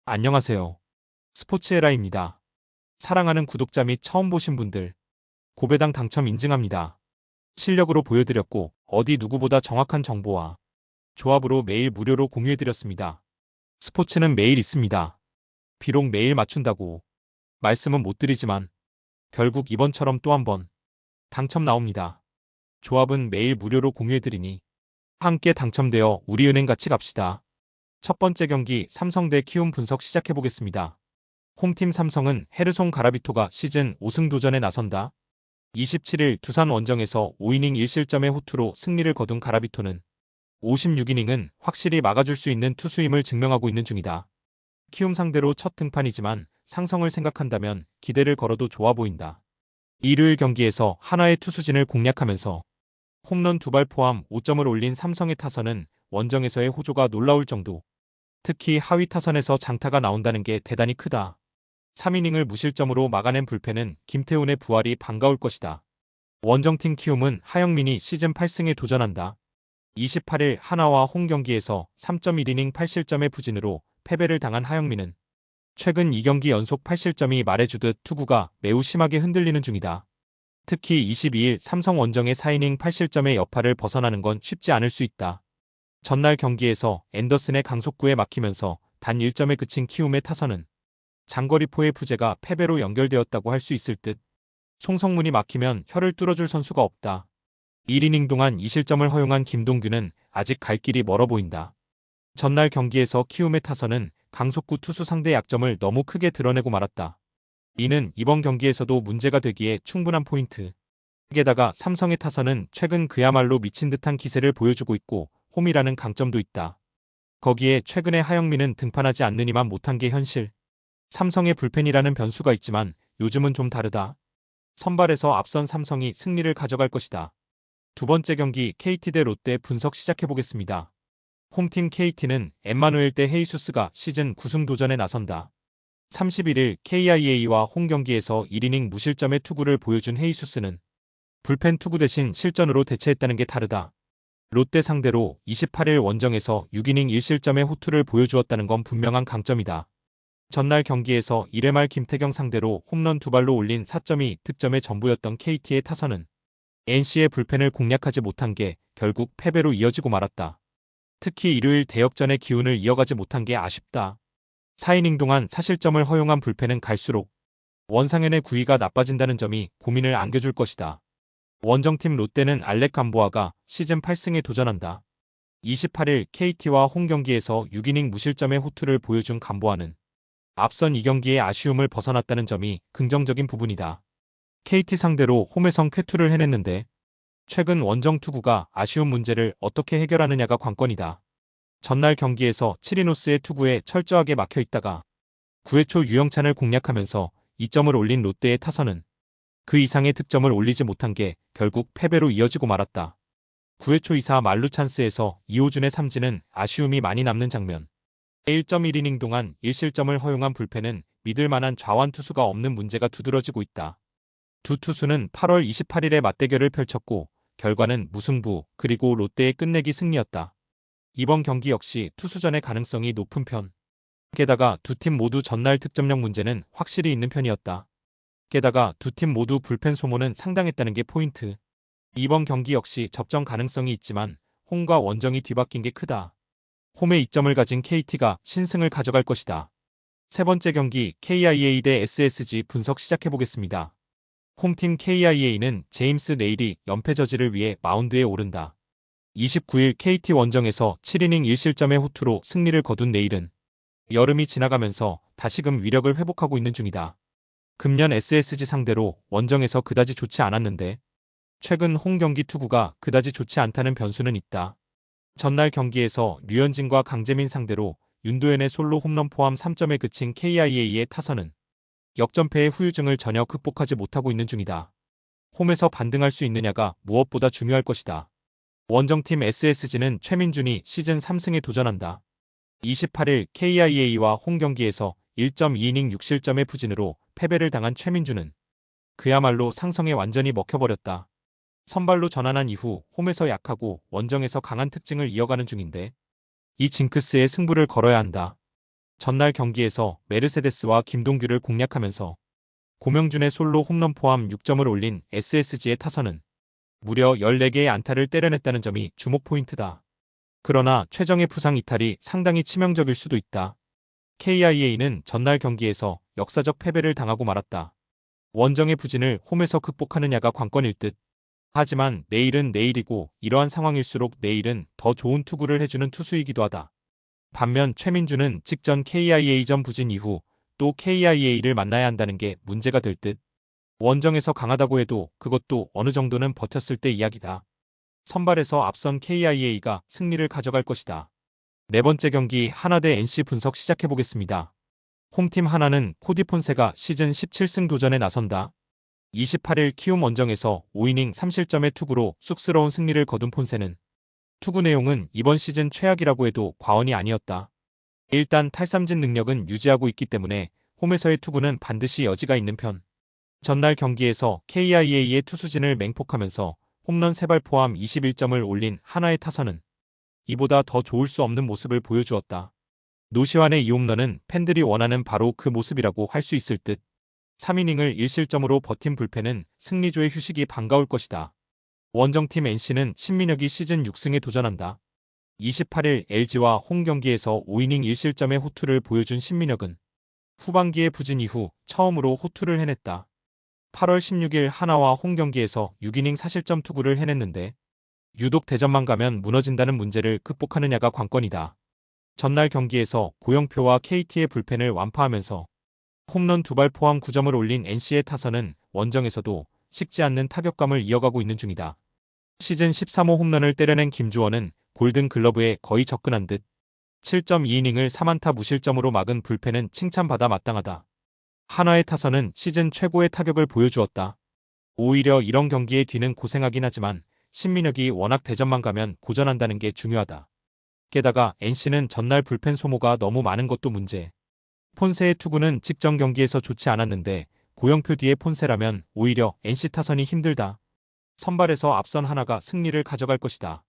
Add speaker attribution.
Speaker 1: 안녕하세요. 스포츠에라입니다. 사랑하는 구독자 및 처음 보신 분들, 고배당 당첨 인증합니다. 실력으로 보여드렸고, 어디 누구보다 정확한 정보와 조합으로 매일 무료로 공유해드렸습니다. 스포츠는 매일 있습니다. 비록 매일 맞춘다고 말씀은 못 드리지만, 결국 이번처럼 또 한 번 당첨 나옵니다. 조합은 매일 무료로 공유해드리니, 함께 당첨되어 우리은행 같이 갑시다. 첫 번째 경기 삼성 대 키움 분석 시작해보겠습니다. 홈팀 삼성은 헤르손 가라비토가 시즌 5승 도전에 나선다. 27일 두산 원정에서 5이닝 1실점의 호투로 승리를 거둔 가라비토는 56이닝은 확실히 막아줄 수 있는 투수임을 증명하고 있는 중이다. 키움 상대로 첫 등판이지만 상성을 생각한다면 기대를 걸어도 좋아 보인다. 일요일 경기에서 한화의 투수진을 공략하면서 홈런 2발 포함 5점을 올린 삼성의 타선은 원정에서의 호조가 놀라울 정도. 특히 하위 타선에서 장타가 나온다는 게 대단히 크다. 3이닝을 무실점으로 막아낸 불펜은 김태훈의 부활이 반가울 것이다. 원정팀 키움은 하영민이 시즌 8승에 도전한다. 28일 하나와 홈 경기에서 3.1이닝 8실점의 부진으로 패배를 당한 하영민은 최근 2경기 연속 8실점이 말해주듯 투구가 매우 심하게 흔들리는 중이다. 특히 22일 삼성 원정의 4이닝 8실점의 여파를 벗어나는 건 쉽지 않을 수 있다. 전날 경기에서 앤더슨의 강속구에 막히면서 단 1점에 그친 키움의 타선은 장거리포의 부재가 패배로 연결되었다고 할 수 있을 듯. 송성문이 막히면 혀를 뚫어줄 선수가 없다. 1이닝 동안 2실점을 허용한 김동규는 아직 갈 길이 멀어 보인다. 전날 경기에서 키움의 타선은 강속구 투수 상대 약점을 너무 크게 드러내고 말았다. 이는 이번 경기에서도 문제가 되기에 충분한 포인트. 게다가 삼성의 타선은 최근 그야말로 미친 듯한 기세를 보여주고 있고 홈이라는 강점도 있다. 거기에 최근에 하영민은 등판하지 않느니만 못한 게 현실. 삼성의 불펜이라는 변수가 있지만 요즘은 좀 다르다. 선발에서 앞선 삼성이 승리를 가져갈 것이다. 두 번째 경기 KT 대 롯데 분석 시작해보겠습니다. 홈팀 KT는 엠마누엘 대 헤이수스가 시즌 9승 도전에 나선다. 31일 KIA와 홈 경기에서 1이닝 무실점의 투구를 보여준 헤이수스는 불펜 투구 대신 실전으로 대체했다는 게 다르다. 롯데 상대로 28일 원정에서 6이닝 1실점의 호투를 보여주었다는 건 분명한 강점이다. 전날 경기에서 1회 말 김태경 상대로 홈런 2발로 올린 4점이 득점의 전부였던 KT의 타선은 NC의 불펜을 공략하지 못한 게 결국 패배로 이어지고 말았다. 특히 일요일 대역전의 기운을 이어가지 못한 게 아쉽다. 4이닝 동안 사실점을 허용한 불펜은 갈수록 원상현의 구위가 나빠진다는 점이 고민을 안겨줄 것이다. 원정팀 롯데는 알렉 감보아가 시즌 8승에 도전한다. 28일 KT와 홈 경기에서 6이닝 무실점의 호투를 보여준 감보아는 앞선 2경기의 아쉬움을 벗어났다는 점이 긍정적인 부분이다. KT 상대로 홈에선 쾌투를 해냈는데 최근 원정 투구가 아쉬운 문제를 어떻게 해결하느냐가 관건이다. 전날 경기에서 치리노스의 투구에 철저하게 막혀 있다가 9회 초 유영찬을 공략하면서 2점을 올린 롯데의 타선은 그 이상의 득점을 올리지 못한 게 결국 패배로 이어지고 말았다. 9회 초 2사 만루 찬스에서 이호준의 삼진은 아쉬움이 많이 남는 장면. 1.1이닝 동안 1실점을 허용한 불펜은 믿을 만한 좌완 투수가 없는 문제가 두드러지고 있다. 두 투수는 8월 28일에 맞대결을 펼쳤고 결과는 무승부 그리고 롯데의 끝내기 승리였다. 이번 경기 역시 투수전의 가능성이 높은 편. 게다가 두 팀 모두 전날 득점력 문제는 확실히 있는 편이었다. 게다가 두 팀 모두 불펜 소모는 상당했다는 게 포인트. 이번 경기 역시 접전 가능성이 있지만 홈과 원정이 뒤바뀐 게 크다. 홈에 이점을 가진 KT가 신승을 가져갈 것이다. 세 번째 경기 KIA 대 SSG 분석 시작해보겠습니다. 홈팀 KIA는 제임스 네일이 연패 저지를 위해 마운드에 오른다. 29일 KT 원정에서 7이닝 1실점의 호투로 승리를 거둔 네일은 여름이 지나가면서 다시금 위력을 회복하고 있는 중이다. 금년 SSG 상대로 원정에서 그다지 좋지 않았는데 최근 홈 경기 투구가 그다지 좋지 않다는 변수는 있다. 전날 경기에서 류현진과 강재민 상대로 윤도현의 솔로 홈런 포함 3점에 그친 KIA의 타선은 역전패의 후유증을 전혀 극복하지 못하고 있는 중이다. 홈에서 반등할 수 있느냐가 무엇보다 중요할 것이다. 원정팀 SSG는 최민준이 시즌 3승에 도전한다. 28일 KIA와 홈 경기에서 1.2이닝 6실점의 부진으로 패배를 당한 최민준은 그야말로 상성에 완전히 먹혀버렸다. 선발로 전환한 이후 홈에서 약하고 원정에서 강한 특징을 이어가는 중인데 이 징크스에 승부를 걸어야 한다. 전날 경기에서 메르세데스와 김동규를 공략하면서 고명준의 솔로 홈런 포함 6점을 올린 SSG의 타선은 무려 14개의 안타를 때려냈다는 점이 주목 포인트다. 그러나 최정의 부상 이탈이 상당히 치명적일 수도 있다. KIA는 전날 경기에서 역사적 패배를 당하고 말았다. 원정의 부진을 홈에서 극복하느냐가 관건일 듯. 하지만 내일은 내일이고 이러한 상황일수록 내일은 더 좋은 투구를 해주는 투수이기도 하다. 반면 최민주는 직전 KIA전 부진 이후 또 KIA를 만나야 한다는 게 문제가 될 듯. 원정에서 강하다고 해도 그것도 어느 정도는 버텼을 때 이야기다. 선발에서 앞선 KIA가 승리를 가져갈 것이다. 네 번째 경기 하나 대 NC 분석 시작해보겠습니다. 홈팀 하나는 코디 폰세가 시즌 17승 도전에 나선다. 28일 키움 원정에서 5이닝 3실점의 투구로 쑥스러운 승리를 거둔 폰세는 투구 내용은 이번 시즌 최악이라고 해도 과언이 아니었다. 일단 탈삼진 능력은 유지하고 있기 때문에 홈에서의 투구는 반드시 여지가 있는 편. 전날 경기에서 KIA의 투수진을 맹폭하면서 홈런 3발 포함 21점을 올린 하나의 타선은 이보다 더 좋을 수 없는 모습을 보여주었다. 노시환의 이 홈런은 팬들이 원하는 바로 그 모습이라고 할 수 있을 듯. 3이닝을 1실점으로 버틴 불펜은 승리조의 휴식이 반가울 것이다. 원정팀 NC는 신민혁이 시즌 6승에 도전한다. 28일 LG와 홈 경기에서 5이닝 1실점의 호투를 보여준 신민혁은 후반기의 부진 이후 처음으로 호투를 해냈다. 8월 16일 하나와 홈 경기에서 6이닝 4실점 투구를 해냈는데 유독 대전만 가면 무너진다는 문제를 극복하느냐가 관건이다. 전날 경기에서 고영표와 KT의 불펜을 완파하면서 홈런 2발 포함 9점을 올린 NC의 타선은 원정에서도 식지 않는 타격감을 이어가고 있는 중이다. 시즌 13호 홈런을 때려낸 김주원은 골든글러브에 거의 접근한 듯 7.2이닝을 3안타 무실점으로 막은 불펜은 칭찬받아 마땅하다. 한화의 타선은 시즌 최고의 타격을 보여주었다. 오히려 이런 경기에 뒤는 고생하긴 하지만 신민혁이 워낙 대전만 가면 고전한다는 게 중요하다. 게다가 NC는 전날 불펜 소모가 너무 많은 것도 문제. 폰세의 투구는 직전 경기에서 좋지 않았는데 고영표 뒤에 폰세라면 오히려 NC 타선이 힘들다. 선발에서 앞선 하나가 승리를 가져갈 것이다.